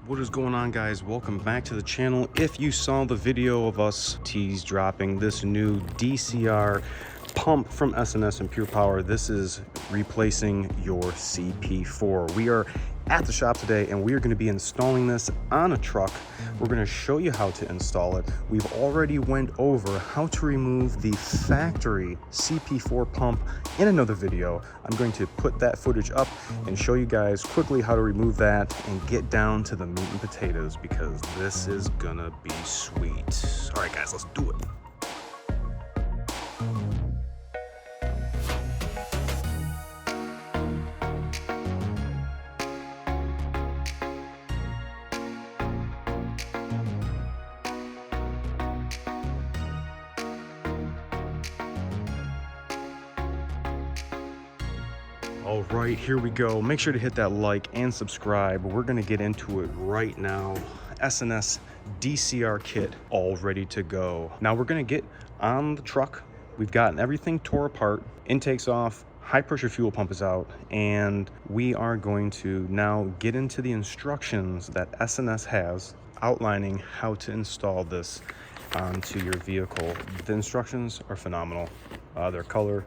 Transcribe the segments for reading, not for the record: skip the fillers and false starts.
What is going on, guys? Welcome back to the channel. If you saw the video of us dropping this new DCR pump from S&S and Pure Power, this is replacing your CP4. We are at the shop today and we are going to be installing this on a truck. We're going to show you how to install it. We've already went over how to remove the factory CP4 pump in another video. I'm going to put that footage up and show you guys quickly how to remove that and get down to the meat and potatoes, because this is gonna be sweet. All right, guys, let's do it. All right, here we go. Make sure to hit that like and subscribe. We're gonna get into it right now. S&S DCR kit all ready to go. Now we're gonna get on the truck. We've gotten everything tore apart. Intake's off, high pressure fuel pump is out, and we are going to now get into the instructions that S&S has outlining how to install this onto your vehicle. The instructions are phenomenal. Their color,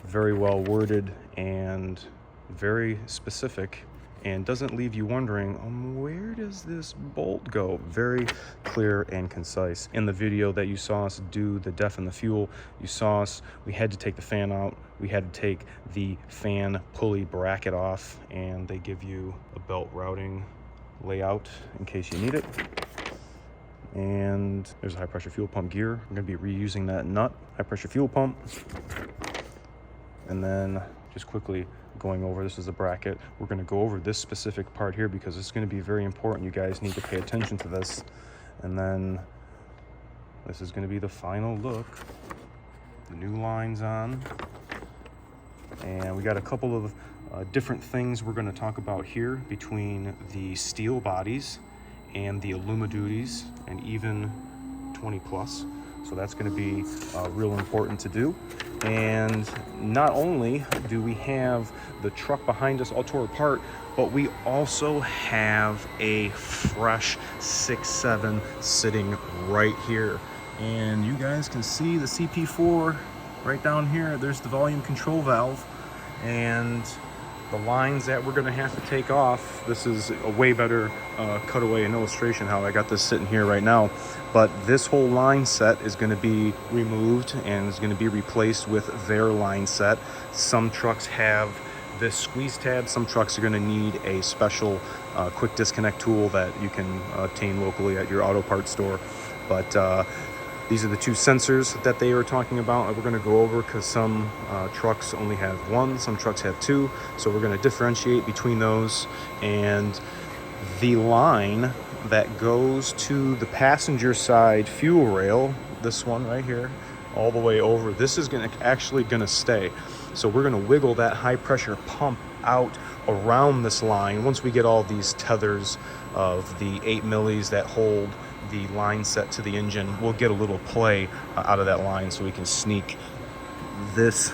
very well worded and very specific, and doesn't leave you wondering, where does this bolt go? Very clear and concise. In the video that you saw us do the def and the fuel, you saw us, we had to take the fan out, we had to take the fan pulley bracket off, and they give you a belt routing layout in case you need it. And there's a high pressure fuel pump gear. I'm gonna be reusing that nut, high pressure fuel pump. And then just quickly going over, this is a bracket. We're going to go over this specific part here because it's going to be very important. You guys need to pay attention to this. And then this is going to be the final look. The new lines on. And we got a couple of different things we're going to talk about here between the steel bodies and the Alumiduties and even 20 plus. So that's going to be real important to do. And not only do we have the truck behind us all tore apart, but we also have a fresh 6.7 sitting right here. And you guys can see the CP4 right down here. There's the volume control valve and the lines that we're going to have to take off. This is a way better cutaway and illustration how I got this sitting here right now. But this whole line set is going to be removed and is going to be replaced with their line set. Some trucks have this squeeze tab. Some trucks are going to need a special quick disconnect tool that you can obtain locally at your auto parts store. But these are the two sensors that they were talking about that we're going to go over, because some trucks only have one, some trucks have two. So we're going to differentiate between those. And the line that goes to the passenger side fuel rail, this one right here, all the way over, this is actually going to stay. So we're going to wiggle that high pressure pump out around this line. Once we get all these tethers of the 8 millis that hold the line set to the engine, we'll get a little play out of that line so we can sneak this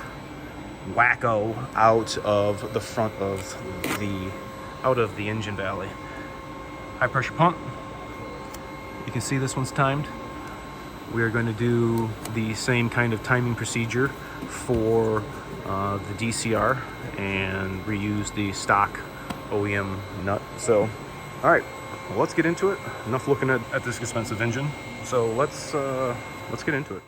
wacko out of the front of the engine valley. High pressure pump, you can see this one's timed. We are going to do the same kind of timing procedure for the DCR and reuse the stock OEM nut. So all right, well, let's get into it. Enough looking at this expensive engine. So let's get into it.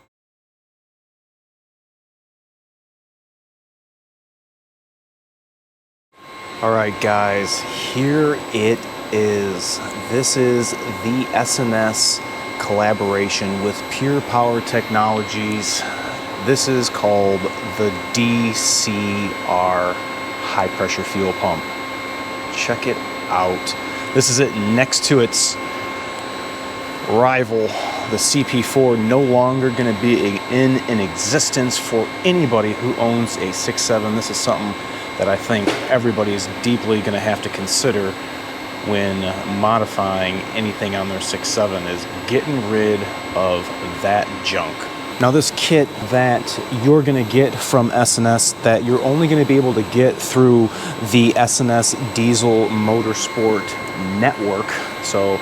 All right, guys, here it is. This is the S&S collaboration with Pure Power Technologies. This is called the DCR high pressure fuel pump. Check it out. This is it next to its rival, the CP4, no longer going to be in existence for anybody who owns a 6.7. This is something that I think everybody is deeply going to have to consider when modifying anything on their 6.7, is getting rid of that junk. Now this kit that you're gonna get from S&S, that you're only gonna be able to get through the S&S Diesel Motorsport network. So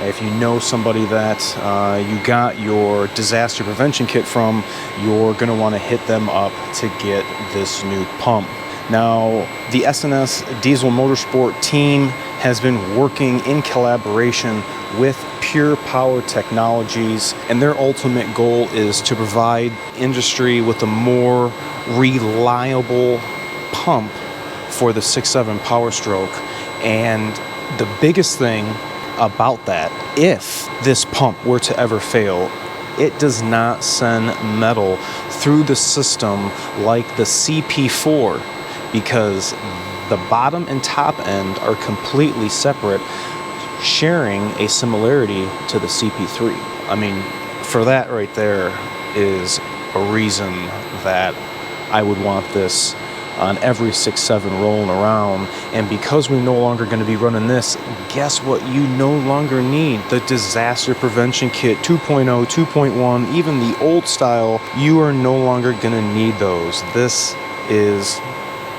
if you know somebody that you got your disaster prevention kit from, you're gonna wanna hit them up to get this new pump. Now, the S&S Diesel Motorsport team has been working in collaboration with Pure Power Technologies, and their ultimate goal is to provide industry with a more reliable pump for the 6.7 Powerstroke. And the biggest thing about that, if this pump were to ever fail, it does not send metal through the system like the CP4, because the bottom and top end are completely separate, sharing a similarity to the CP3. I mean, for that right there is a reason that I would want this on every 6.7 rolling around. And because we're no longer going to be running this, guess what you no longer need? The disaster prevention kit 2.0, 2.1, even the old style, you are no longer going to need those. This is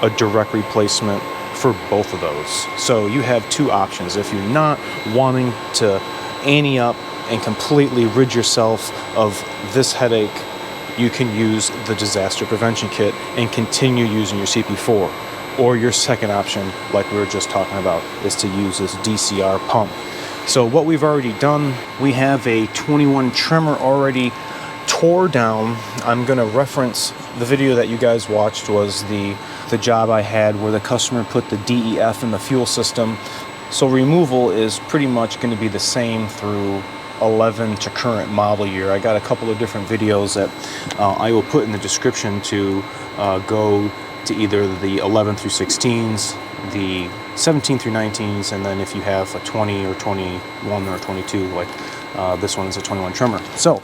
a direct replacement for both of those. So you have two options. If you're not wanting to ante up and completely rid yourself of this headache, you can use the disaster prevention kit and continue using your CP4. Or your second option, like we were just talking about, is to use this DCR pump. So what we've already done, we have a 21 trimmer already tore down. I'm gonna reference the video that you guys watched, was the job I had where the customer put the DEF in the fuel system. So removal is pretty much going to be the same through 11 to current model year. I got a couple of different videos that I will put in the description to go to either the 11 through 16s, the 17 through 19s, and then if you have a 20 or 21 or 22, like this one is a 21 trimmer. So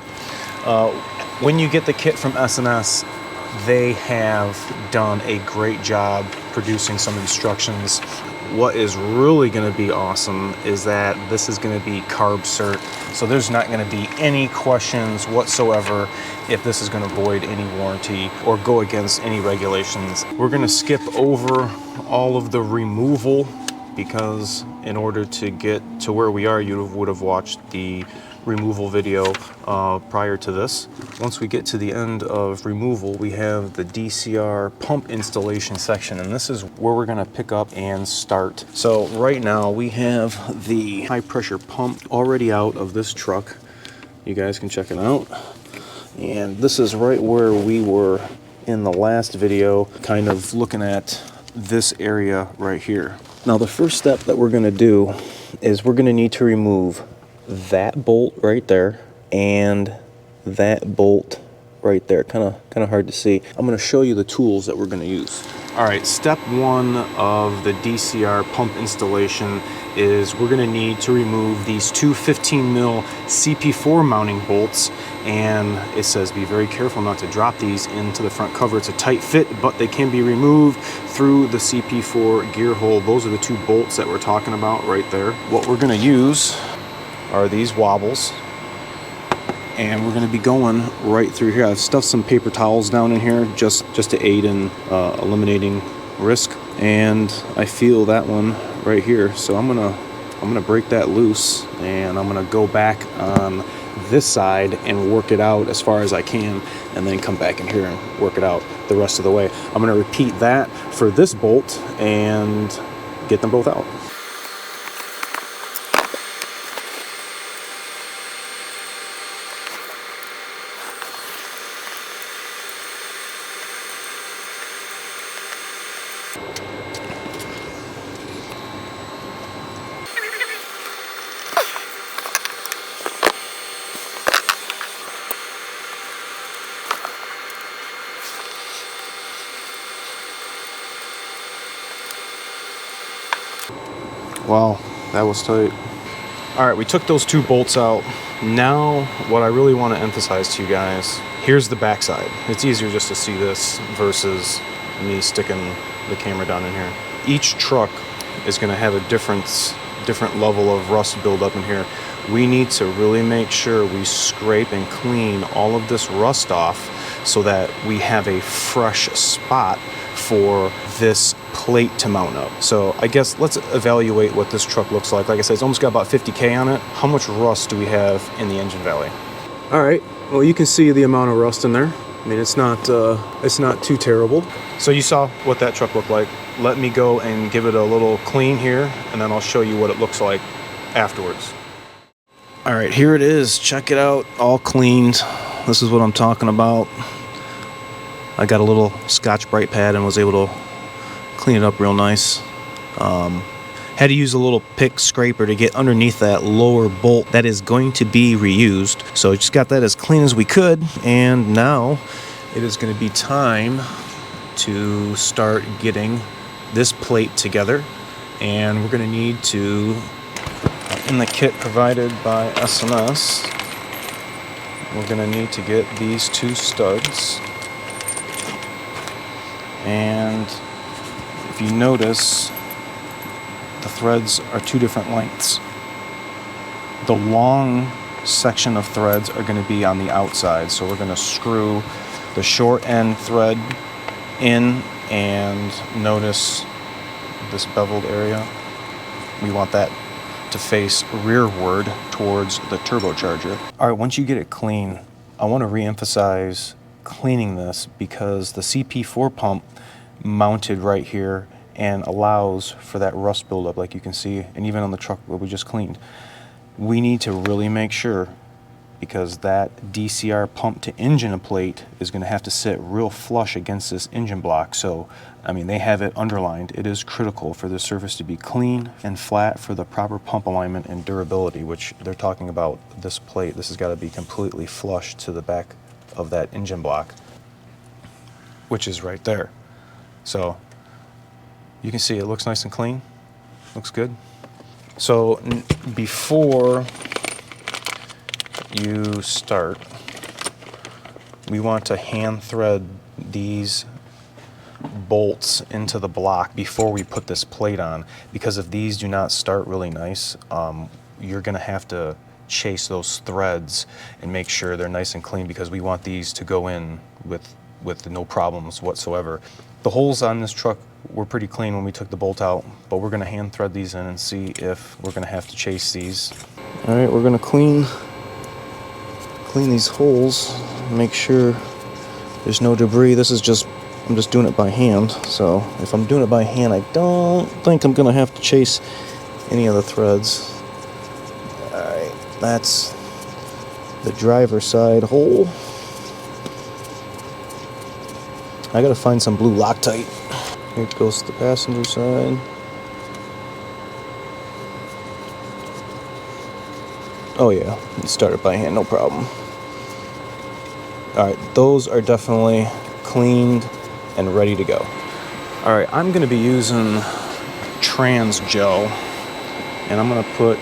when you get the kit from S&S, they have done a great job producing some instructions. What is really going to be awesome is that this is going to be carb cert, so there's not going to be any questions whatsoever if this is going to void any warranty or go against any regulations. We're going to skip over all of the removal, because in order to get to where we are, you would have watched the removal video prior to this. Once we get to the end of removal, we have the DCR pump installation section, and this is where we're going to pick up and start. So right now we have the high pressure pump already out of this truck. You guys can check it out. And this is right where we were in the last video, kind of looking at this area right here. Now the first step that we're going to do is we're going to need to remove that bolt right there and that bolt right there. Kind of hard to see. I'm going to show you the tools that we're going to use. All right, step one of the DCR pump installation is we're going to need to remove these two 15 mil CP4 mounting bolts, and it says be very careful not to drop these into the front cover. It's a tight fit, but they can be removed through the CP4 gear hole. Those are the two bolts that we're talking about right there. What we're going to use are these wobbles, and we're going to be going right through here. I've stuffed some paper towels down in here just to aid in eliminating risk, and I feel that one right here, so I'm gonna break that loose, and I'm gonna go back on this side and work it out as far as I can, and then come back in here and work it out the rest of the way. I'm gonna repeat that for this bolt and get them both out. Wow, that was tight. All right, we took those two bolts out. Now, what I really want to emphasize to you guys, here's the backside. It's easier just to see this versus me sticking the camera down in here. Each truck is going to have a different level of rust buildup in here. we need to really make sure we scrape and clean all of this rust off so that we have a fresh spot for this plate to mount up. So I guess let's evaluate what this truck looks like. Like I said, it's almost got about 50K on it. How much rust do we have in the engine valley? All right, well, you can see the amount of rust in there. I mean, it's not too terrible. So you saw what that truck looked like. Let me go and give it a little clean here, and then I'll show you what it looks like afterwards. All right, here it is. Check it out, all cleaned. This is what I'm talking about. I got a little Scotch Brite pad and was able to clean it up real nice. Had to use a little pick scraper to get underneath that lower bolt that is going to be reused. So just got that as clean as we could, and now it is going to be time to start getting this plate together. And we're going to need to, in the kit provided by SMS, we're going to need to get these two studs. And if you notice, the threads are two different lengths. The long section of threads are going to be on the outside, so we're going to screw the short end thread in, and notice this beveled area. We want that to face rearward towards the turbocharger. All right, once you get it clean, I want to re-emphasize cleaning this because the CP4 pump mounted right here and allows for that rust buildup, like you can see, and even on the truck that we just cleaned. We need to really make sure, because that DCR pump to engine plate is going to have to sit real flush against this engine block. So, I mean, they have it underlined. It is critical for the surface to be clean and flat for the proper pump alignment and durability, which they're talking about this plate. This has got to be completely flush to the back of that engine block, which is right there. So you can see it looks nice and clean, looks good. So before you start, we want to hand thread these bolts into the block before we put this plate on, because if these do not start really nice, you're going to have to chase those threads and make sure they're nice and clean, because we want these to go in with no problems whatsoever. The holes on this truck were pretty clean when we took the bolt out, but we're going to hand thread these in and see if we're going to have to chase these. All right, we're going to clean these holes, make sure there's no debris. This is just, I'm just doing it by hand. So if I'm doing it by hand, I don't think I'm going to have to chase any of the threads. All right, that's the driver's side hole. I gotta find some blue Loctite. Here goes the passenger side. Oh yeah, you start it by hand, no problem. All right, those are definitely cleaned and ready to go. All right, I'm gonna be using trans gel, and I'm gonna put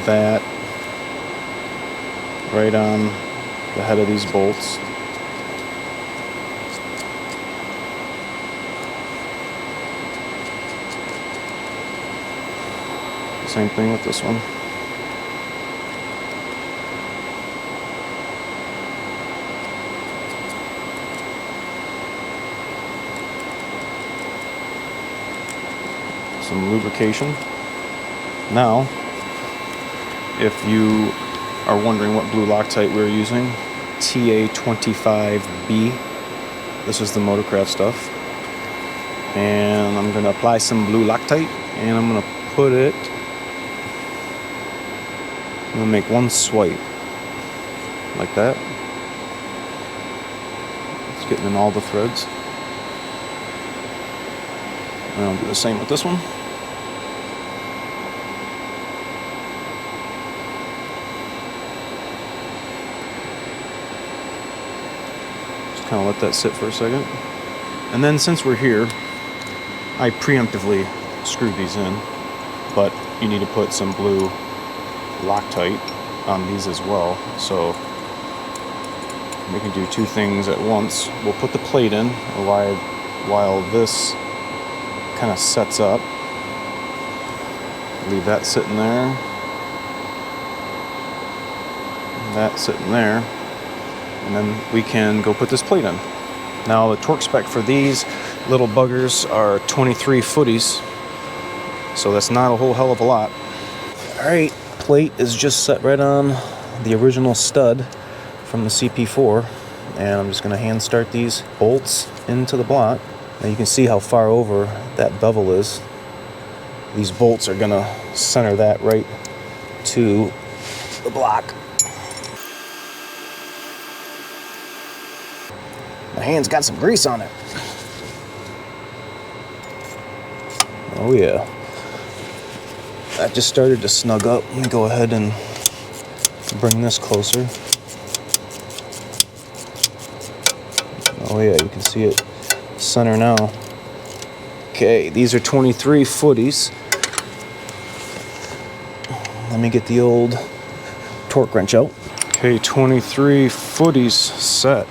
that right on the head of these bolts. Same thing with this one. Some lubrication. Now, if you are wondering what blue Loctite we're using, TA25B. This is the Motorcraft stuff. And I'm going to apply some blue Loctite, and I'm going to put it, I'm going to make one swipe like that. It's getting in all the threads. And I'll do the same with this one. Just kind of let that sit for a second. And then since we're here, I preemptively screwed these in, but you need to put some blue Loctite on these as well. So we can do two things at once. We'll put the plate in while this kind of sets up. Leave that sitting there. That sitting there. And then we can go put this plate in. Now the torque spec for these little buggers are 23 footies. So that's not a whole hell of a lot. Alright, plate is just set right on the original stud from the CP4. And I'm just going to hand start these bolts into the block. Now you can see how far over that bevel is. These bolts are going to center that right to the block. My hand's got some grease on it. Oh yeah. That just started to snug up. Let me go ahead and bring this closer. Oh yeah, you can see it center now. Okay, these are 23 footies. Let me get the old torque wrench out. Okay, 23 footies set.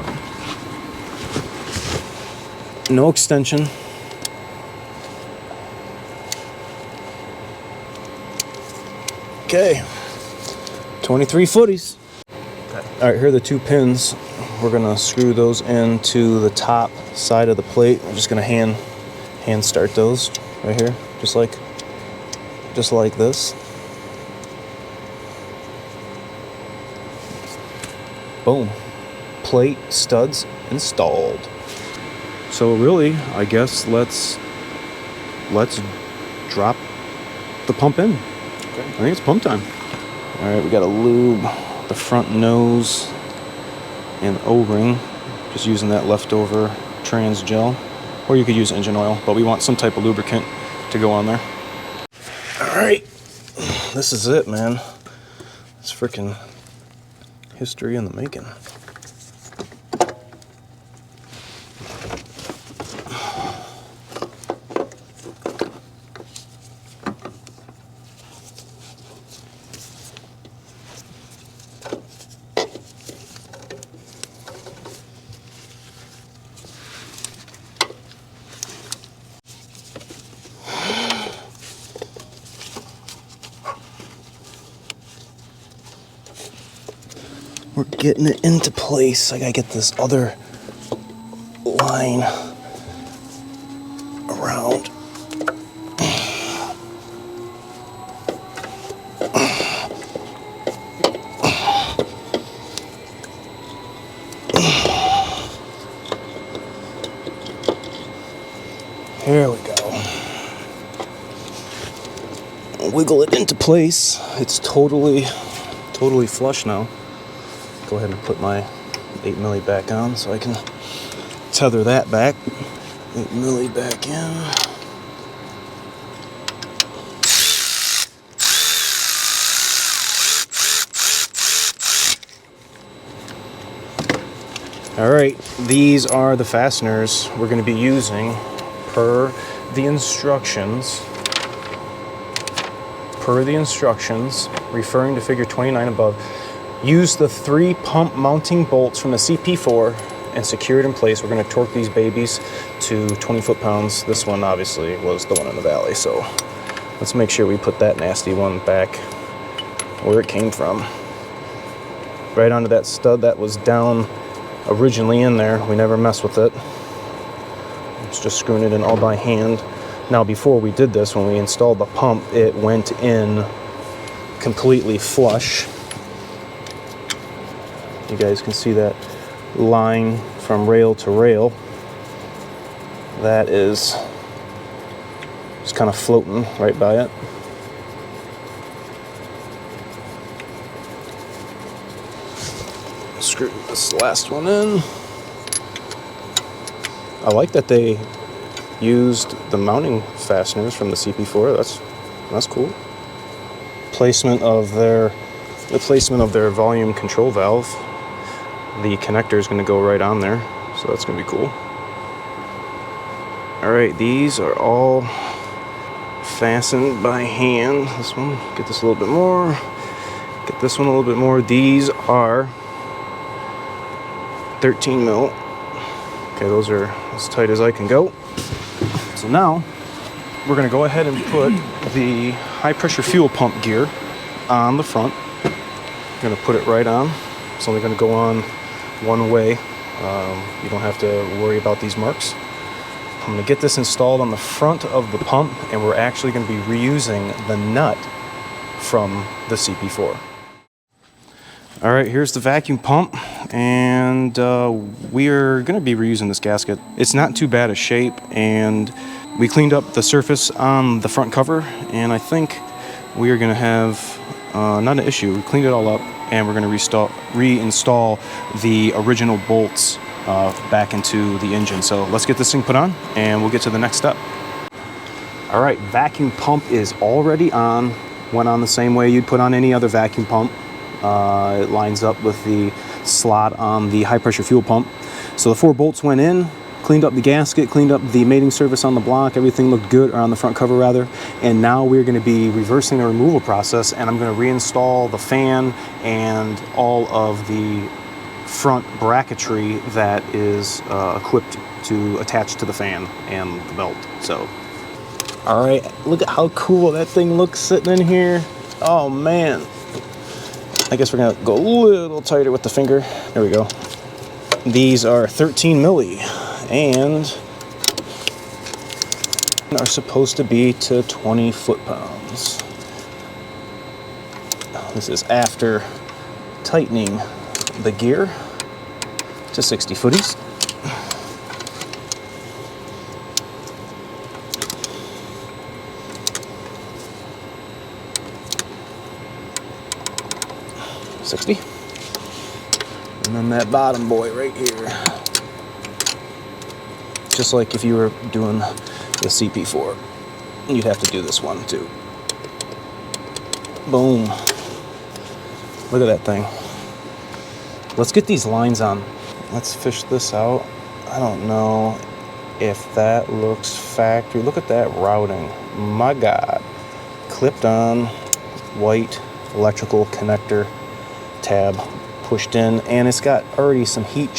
No extension. Okay, 23 footies. All right, here are the 2 pins. We're gonna screw those into the top side of the plate. I'm just gonna hand start those right here, just like this. Boom. Plate studs installed. So really, I guess let's drop the pump in. Okay. I think it's pump time. All right, we got to lube the front nose and O-ring, just using that leftover trans gel, or you could use engine oil, but we want some type of lubricant to go on there. All right, this is it, man. It's freaking history in the making. We're getting it into place. I gotta get this other line around. Here we go. Wiggle it into place. It's totally flush now. Go ahead and put my 8 milli back on so I can tether that back. 8 milli back in. All right, these are the fasteners we're going to be using per the instructions. Referring to figure 29 above. Use the 3 pump mounting bolts from the CP4 and secure it in place. We're going to torque these babies to 20 foot-pounds. This one obviously was the one in the valley, so let's make sure we put that nasty one back where it came from. Right onto that stud that was down originally in there. We never messed with it. It's just screwing it in all by hand. Now before we did this, when we installed the pump, it went in completely flush. You guys can see that line from rail to rail. That is just kind of floating right by it. Screw this last one in. I like that they used the mounting fasteners from the CP4. That's cool. The placement of their volume control valve. The connector is going to go right on there, so that's going to be cool. All right, these are all fastened by hand. This one, get this a little bit more. Get this one a little bit more. These are 13 mil. Okay, those are as tight as I can go. So now we're going to go ahead and put the high pressure fuel pump gear on the front. I'm going to put it right on. It's only going to go on one way. You don't have to worry about these marks. I'm going to get this installed on the front of the pump, and we're actually going to be reusing the nut from the CP4. All right, here's the vacuum pump, and we're going to be reusing this gasket. It's not too bad a shape, and we cleaned up the surface on the front cover, and I think we are going to have not an issue. We cleaned it all up, and we're going to reinstall the original bolts back into the engine. So let's get this thing put on, and we'll get to the next step. All right, vacuum pump is already on. Went on the same way you'd put on any other vacuum pump. It lines up with the slot on the high pressure fuel pump. So the 4 bolts went in, cleaned up the gasket, cleaned up the mating surface on the block. Everything looked good, or on the front cover rather. And now we're going to be reversing the removal process, and I'm going to reinstall the fan and all of the front bracketry that is equipped to attach to the fan and the belt. So, all right, look at how cool that thing looks sitting in here. Oh man. I guess we're gonna go a little tighter with the finger. There we go. These are 13 milli and are supposed to be to 20 foot-pounds. This is after tightening the gear to 60 footies. And then that bottom boy right here, just like if you were doing the CP4, you'd have to do this one too. Boom. Look at that thing. Let's get these lines on. Let's fish this out. I don't know if that looks factory. Look at that routing. My God. Clipped on, white electrical connector tab pushed in, and it's got already some heat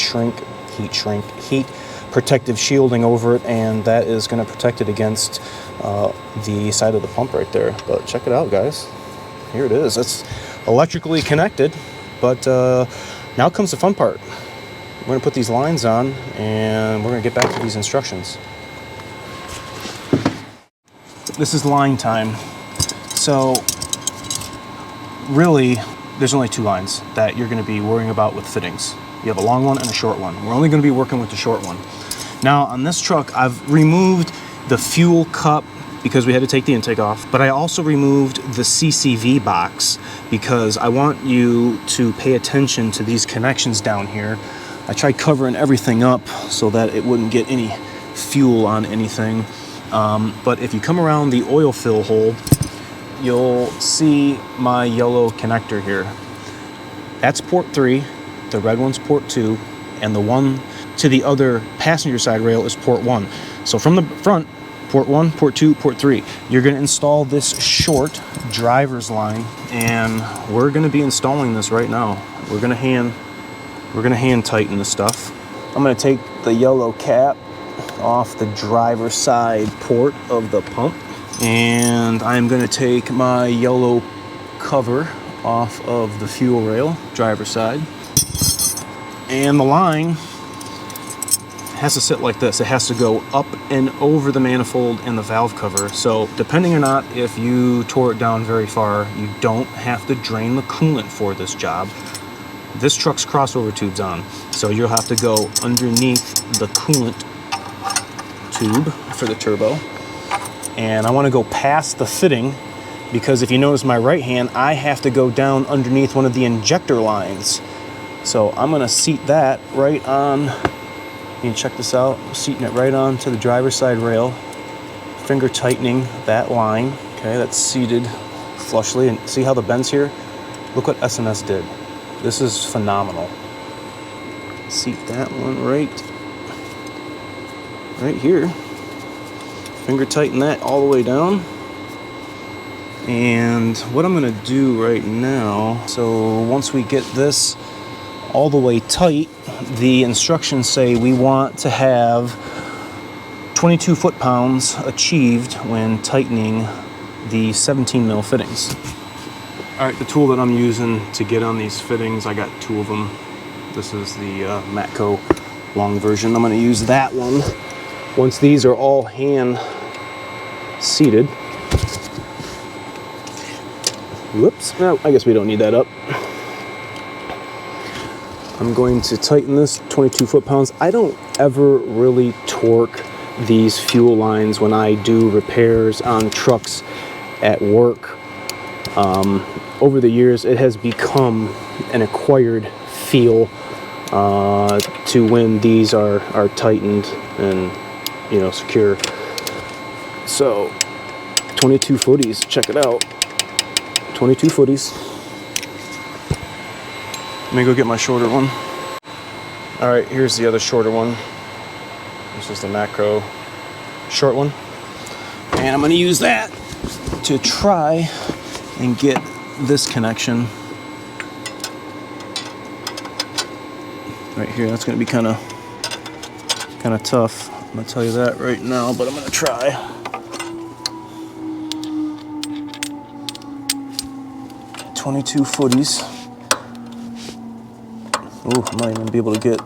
protective shielding over it, and that is going to protect it against the side of the pump right there. But check it out, guys. Here it is. It's electrically connected, but now comes the fun part. We're going to put these lines on, and we're going to get back to these instructions. This is line time. So really, there's only 2 lines that you're going to be worrying about with fittings. You have a long one and a short one. We're only going to be working with the short one. Now on this truck, I've removed the fuel cup because we had to take the intake off, but I also removed the CCV box because I want you to pay attention to these connections down here. I tried covering everything up so that it wouldn't get any fuel on anything. But if you come around the oil fill hole, you'll see my yellow connector here. That's port 3, the red one's port 2, and the one to the other passenger side rail is port 1. So from the front, port 1, port 2, port 3. You're going to install this short driver's line, and we're going to be installing this right now. We're going to hand tighten this stuff. I'm going to take the yellow cap off the driver's side port of the pump, and I'm going to take my yellow cover off of the fuel rail, driver's side. And the line has to sit like this. It has to go up and over the manifold and the valve cover. So depending or not, if you tore it down very far, you don't have to drain the coolant for this job. This truck's crossover tube's on, so you'll have to go underneath the coolant tube for the turbo. And I want to go past the fitting because if you notice my right hand, I have to go down underneath one of the injector lines. So I'm going to seat that right on. You can check this out. I'm seating it right on to the driver's side rail. Finger tightening that line. Okay, that's seated flushly. And see how the bend's here? Look what S&S did. This is phenomenal. Seat that one right here. Finger tighten that all the way down. And what I'm gonna do right now, so once we get this all the way tight, the instructions say we want to have 22 foot-pounds achieved when tightening the 17 mil fittings. All right, the tool that I'm using to get on these fittings, I got 2 of them. This is the Matco long version. I'm going to use that one. Once these are all hand seated. Whoops, no, I guess we don't need that up. I'm going to tighten this 22 foot-pounds. I don't ever really torque these fuel lines when I do repairs on trucks at work. Over the years, it has become an acquired feel to when these are tightened and, you know, secure. So 22 footies, check it out. 22 footies. Let me go get my shorter one. All right, here's the other shorter one. This is the macro short one. And I'm gonna use that to try and get this connection right here. That's gonna be kind of tough. I'm gonna tell you that right now, but I'm gonna try. .22 footies. Ooh, I might even be able to get.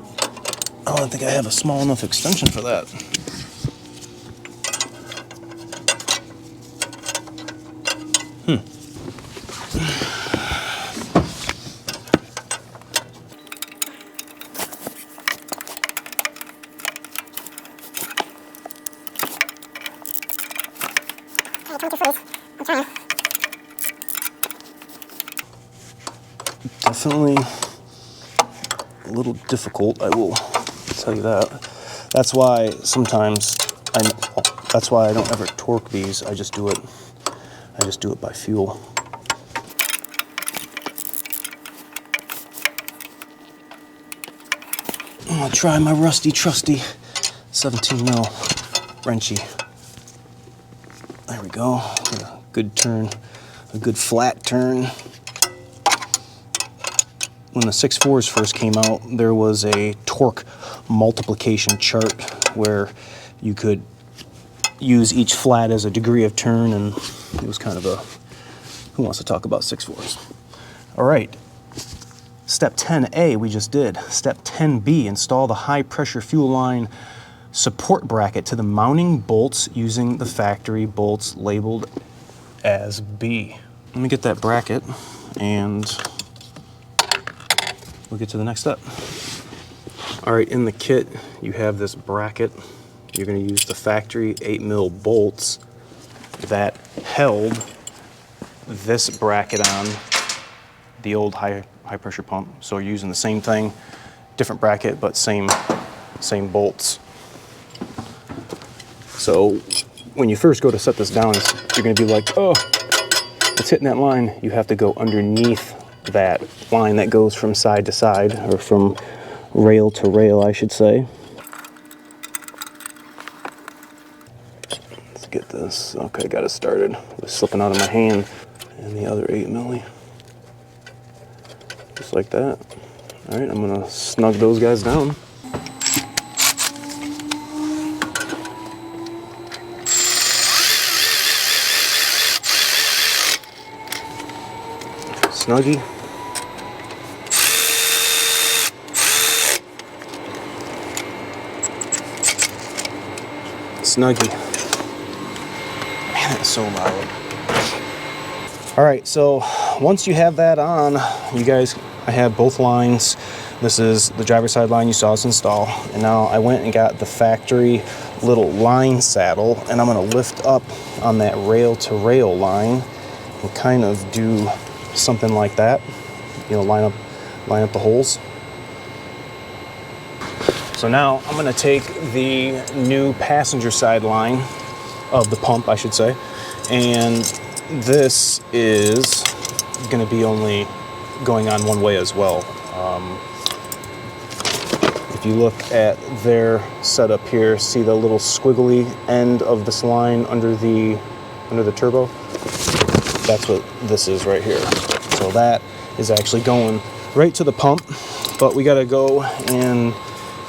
I don't think I have a small enough extension for that. Definitely a little difficult, I will tell you that. That's why sometimes that's why I don't ever torque these. I just do it by feel. I'm gonna try my rusty trusty 17 mil wrenchy. There we go. Get a good turn, a good flat turn. When the 6.4s first came out, there was a torque multiplication chart where you could use each flat as a degree of turn, and it was kind of a, who wants to talk about 6.4s? All right, step 10A we just did. Step 10B, install the high pressure fuel line support bracket to the mounting bolts using the factory bolts labeled as B. Let me get that bracket and we'll get to the next step. All right, in the kit, you have this bracket. You're gonna use the factory 8 mil bolts that held this bracket on the old high pressure pump. So you're using the same thing, different bracket, but same bolts. So when you first go to set this down, you're gonna be like, oh, it's hitting that line. You have to go underneath that line that goes from side to side, or from rail to rail, I should say. Let's get this. Okay, got it started. It was slipping out of my hand. And the other 8 milli. Just like that. All right, I'm gonna snug those guys down. Snuggie. Snuggie. Man, that's so loud. All right, so once you have that on, you guys, I have both lines. This is the driver's side line you saw us install. And now I went and got the factory little line saddle, and I'm gonna lift up on that rail to rail line and kind of do something like that. You know, line up the holes. So now I'm gonna take the new passenger side line of the pump, I should say, and this is gonna be only going on one way as well. If you look at their setup here, see the little squiggly end of this line under the turbo? That's what this is right here. So that is actually going right to the pump, but we gotta go and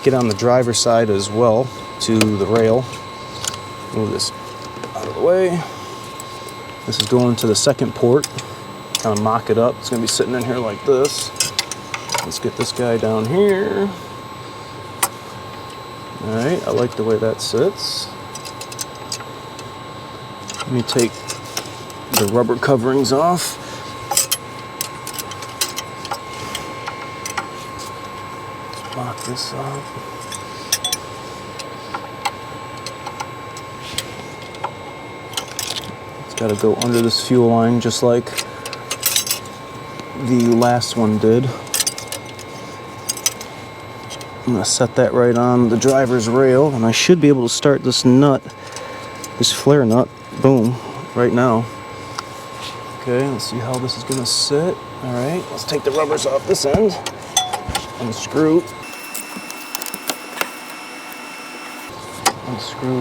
get on the driver's side as well to the rail. Move this out of the way. This is going to the second port. kind of mock it up. It's gonna be sitting in here like this. Let's get this guy down here. All right, I like the way that sits. Let me take the rubber coverings off. Lock this up. It's got to go under this fuel line just like the last one did. I'm going to set that right on the driver's rail, and I should be able to start this nut, this flare nut, boom, right now. Okay, let's see how this is going to sit. All right, let's take the rubbers off this end. Unscrew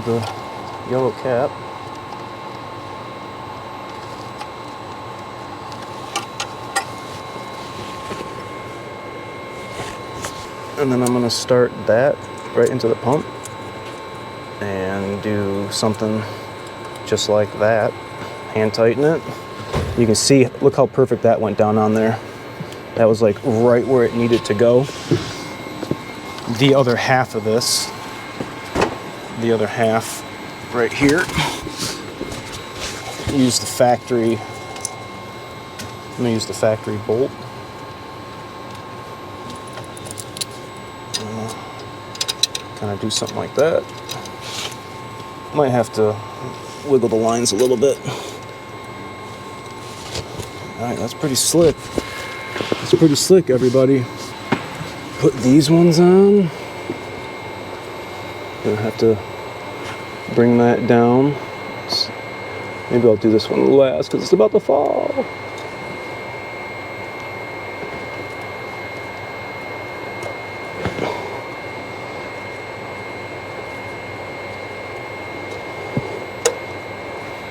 the yellow cap. And then I'm going to start that right into the pump and do something just like that. Hand tighten it. You can see, look how perfect that went down on there. That was like right where it needed to go. The other half of this, the other half right here, use the factory, I'm going to use the factory bolt. Kind of do something like that. Might have to wiggle the lines a little bit. All right, that's pretty slick. That's pretty slick, everybody. Put these ones on. Gonna have to bring that down. Maybe I'll do this one last because it's about to fall.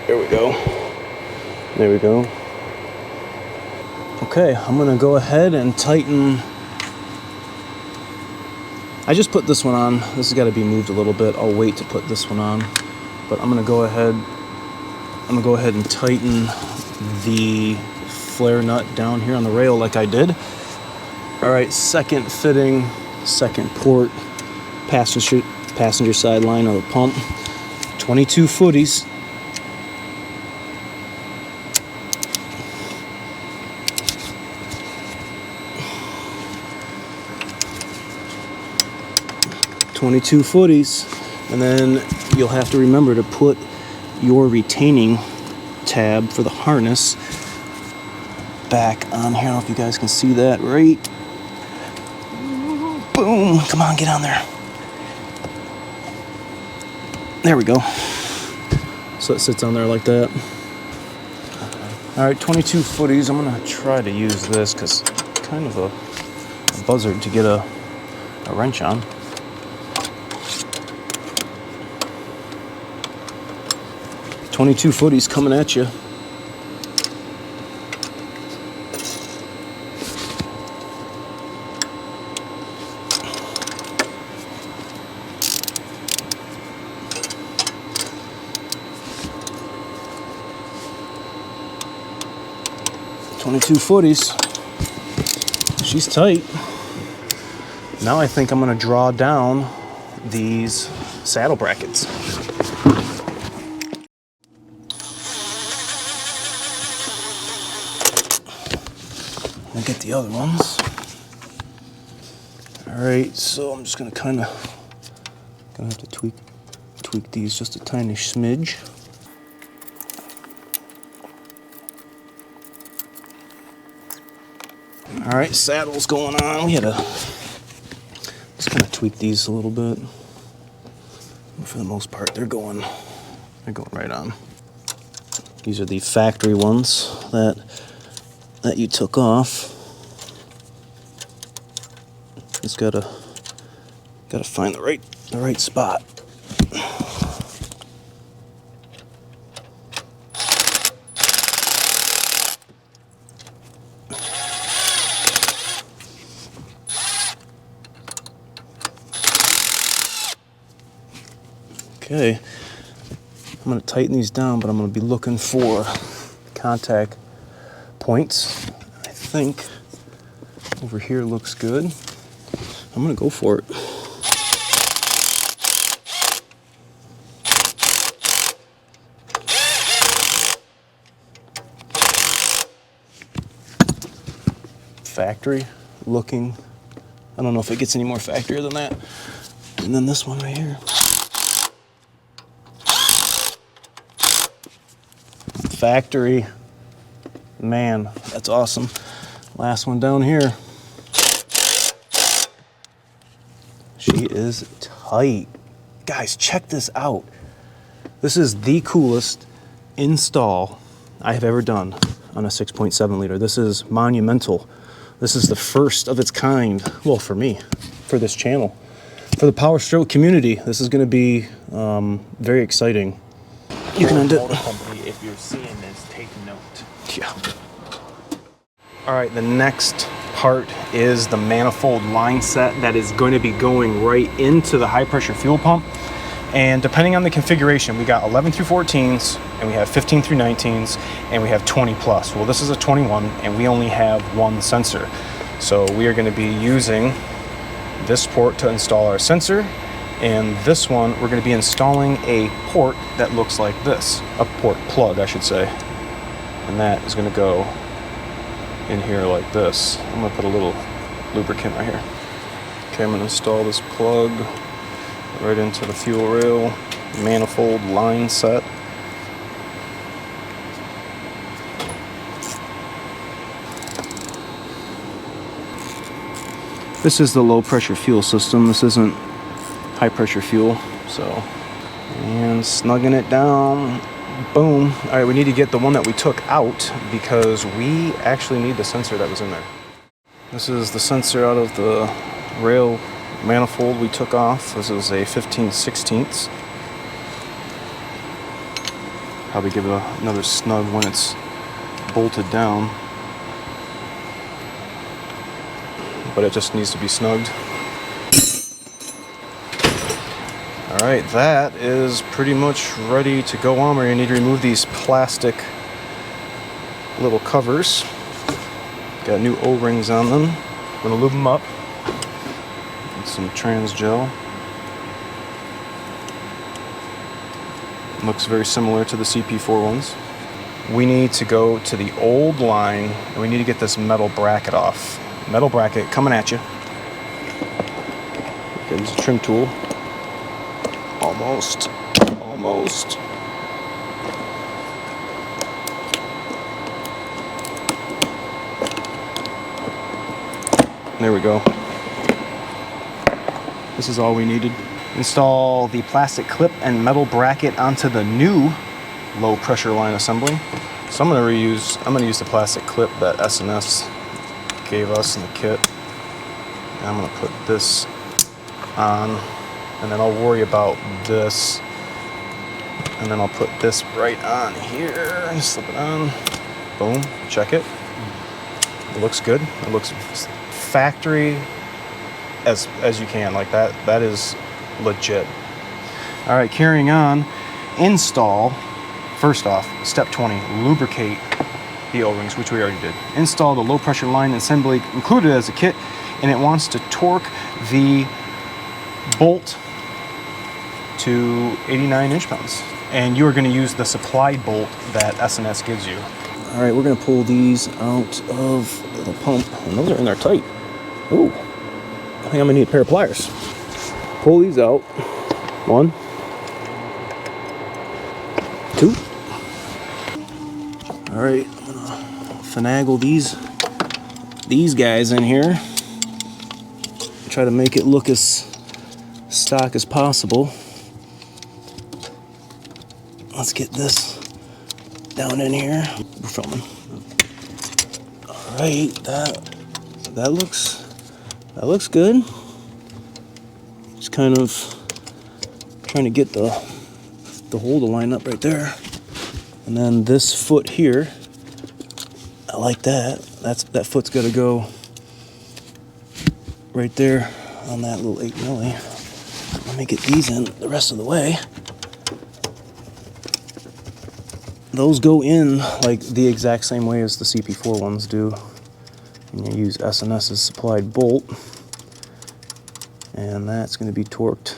There we go. There we go. Okay, I'm gonna go ahead and tighten. I just put this one on. This has got to be moved a little bit. I'll wait to put this one on. But I'm gonna go ahead and tighten the flare nut down here on the rail like I did. All right, second fitting, second port, passenger side line of the pump. 22 footies. And then you'll have to remember to put your retaining tab for the harness back on here. I don't know if you guys can see that, right? Boom, come on, get on there. There we go. So it sits on there like that. All right, 22 footies. I'm gonna try to use this because it's kind of a buzzard to get a wrench on. 22 footies coming at you. She's tight. Now I think I'm going to draw down these saddle brackets. I'll get the other ones. All right, so I'm just gonna have to tweak these just a tiny smidge. All right, saddles going on. We had to just kind of tweak these a little bit. For the most part, they're going right on. These are the factory ones that you took off. Just gotta find the right spot. Okay, I'm gonna tighten these down, but I'm gonna be looking for contact points. I think over here looks good. I'm gonna go for it. Factory looking. I don't know if it gets any more factory than that. And then this one right here. Factory. Man, that's awesome. Last one down here. She is tight. Guys, check this out. This is the coolest install I have ever done on a 6.7 liter. This is monumental. This is the first of its kind. Well, for me, for this channel, for the Powerstroke community, this is going to be very exciting. You can undo. Company, if you're seeing this, take note. Yeah. All right, the next part is the manifold line set that is going to be going right into the high pressure fuel pump. And depending on the configuration, we got 11 through 14s, and we have 15 through 19s, and we have 20 plus. Well, this is a 21, and we only have one sensor. So we are going to be using this port to install our sensor, and this one, we're going to be installing a port that looks like this. A port plug, I should say. And that is going to go in here like this. I'm going to put a little lubricant right here. Okay, I'm going to install this plug right into the fuel rail manifold line set. This is the low pressure fuel system. This isn't high pressure fuel. So, and snugging it down. Boom. All right, we need to get the one that we took out because we actually need the sensor that was in there. This is the sensor out of the rail manifold we took off. This is a 15/16. Probably give it another snug when it's bolted down. But it just needs to be snugged. All right, that is pretty much ready to go on. We're gonna need to remove these plastic little covers. Got new O-rings on them. I'm gonna lube them up. Some trans gel. Looks very similar to the CP4 ones. We need to go to the old line and we need to get this metal bracket off. Metal bracket coming at you. Okay, use a trim tool. Almost. There we go. This is all we needed. Install the plastic clip and metal bracket onto the new low pressure line assembly. So I'm gonna use the plastic clip that S&S gave us in the kit. And I'm gonna put this on, and then I'll worry about this. And then I'll put this right on here and slip it on. Boom, check it. It looks good. It looks factory as you can, like that is legit. All right, carrying on, install, first off, step 20, lubricate the O-rings, which we already did. Install the low pressure line assembly included as a kit, and it wants to torque the bolt to 89 inch-pounds. And you are going to use the supplied bolt that S&S gives you. All right, we're going to pull these out of the pump, and those are in there tight. Ooh. I think I'm gonna need a pair of pliers. Pull these out. 1, 2. All right, I'm gonna finagle these guys in here. Try to make it look as stock as possible. Let's get this down in here. We're filming. All right, that looks good. Just kind of trying to get the hole to line up right there. And then this foot here, I like that. That foot's got to go right there on that little 8 milli. Let me get these in the rest of the way. those go in like the exact same way as the CP4 ones do. And you use S&S's supplied bolt, and that's going to be torqued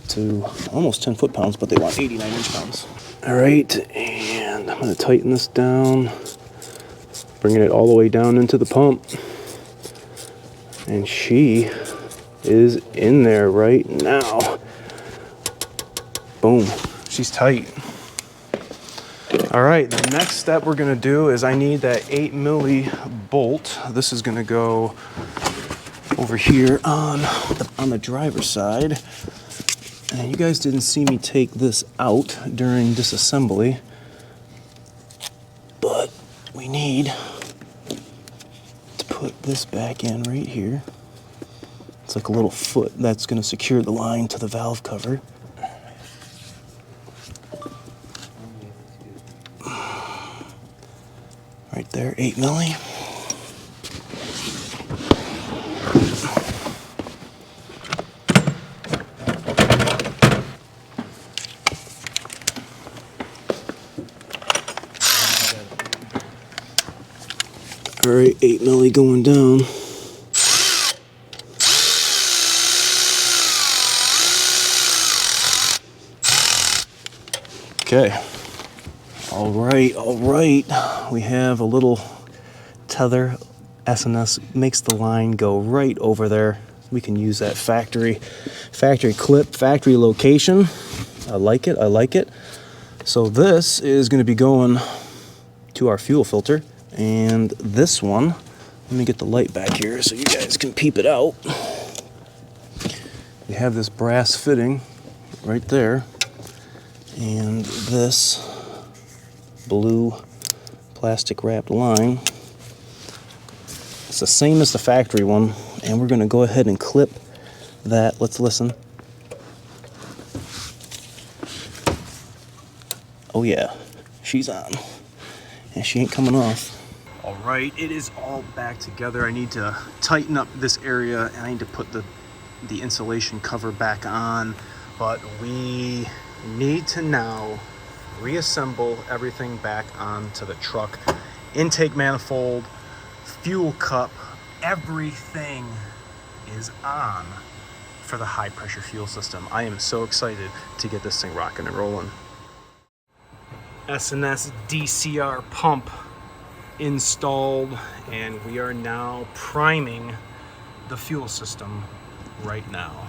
to almost 10 foot-pounds, but they want 89 inch-pounds. All right, and I'm going to tighten this down, bringing it all the way down into the pump. And she is in there right now. Boom, she's tight. All right, the next step we're gonna do is I need that 8 milli bolt. This is gonna go over here on the driver's side. And you guys didn't see me take this out during disassembly, but we need to put this back in right here. It's like a little foot that's gonna secure the line to the valve cover. Right there, 8 milli. All right, 8 milli going down. Okay. All right. We have a little tether. S&S makes the line go right over there. We can use that factory clip, factory location. I like it. So this is going to be going to our fuel filter. And this one, let me get the light back here so you guys can peep it out. We have this brass fitting right there. And this blue plastic wrapped line. It's the same as the factory one, and we're going to go ahead and clip that. Let's listen. Oh yeah, she's on, and she ain't coming off. All right, it is all back together. I need to tighten up this area, and I need to put the insulation cover back on, but we need to now reassemble everything back onto the truck. Intake manifold, fuel cup, everything is on for the high pressure fuel system. I am so excited to get this thing rocking and rolling. S&S DCR pump installed, and we are now priming the fuel system right now.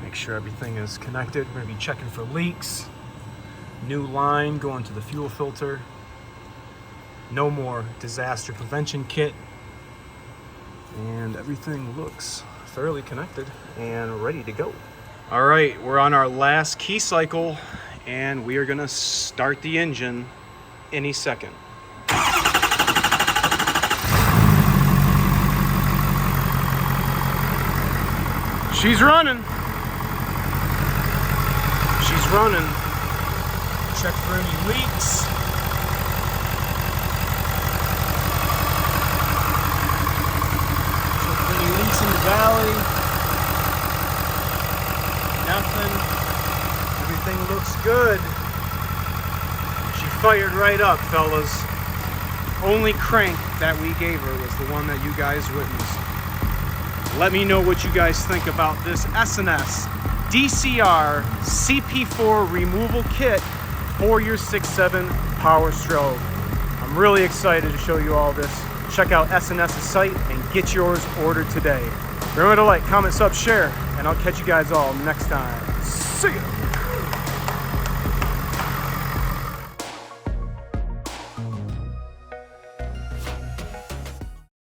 Make sure everything is connected. We're going to be checking for leaks. New line going to the fuel filter. No more disaster prevention kit. And everything looks fairly connected and ready to go. All right, we're on our last key cycle, and we are going to start the engine any second. She's running. She's running. Check for any leaks. Check for any leaks in the valley. Nothing. Everything looks good. She fired right up, fellas. Only crank that we gave her was the one that you guys witnessed. Let me know what you guys think about this S&S DCR CP4 removal kit for your 6.7 Powerstroke. I'm really excited to show you all this. Check out S&S's site and get yours ordered today. Remember to like, comment, sub, share, and I'll catch you guys all next time. See ya!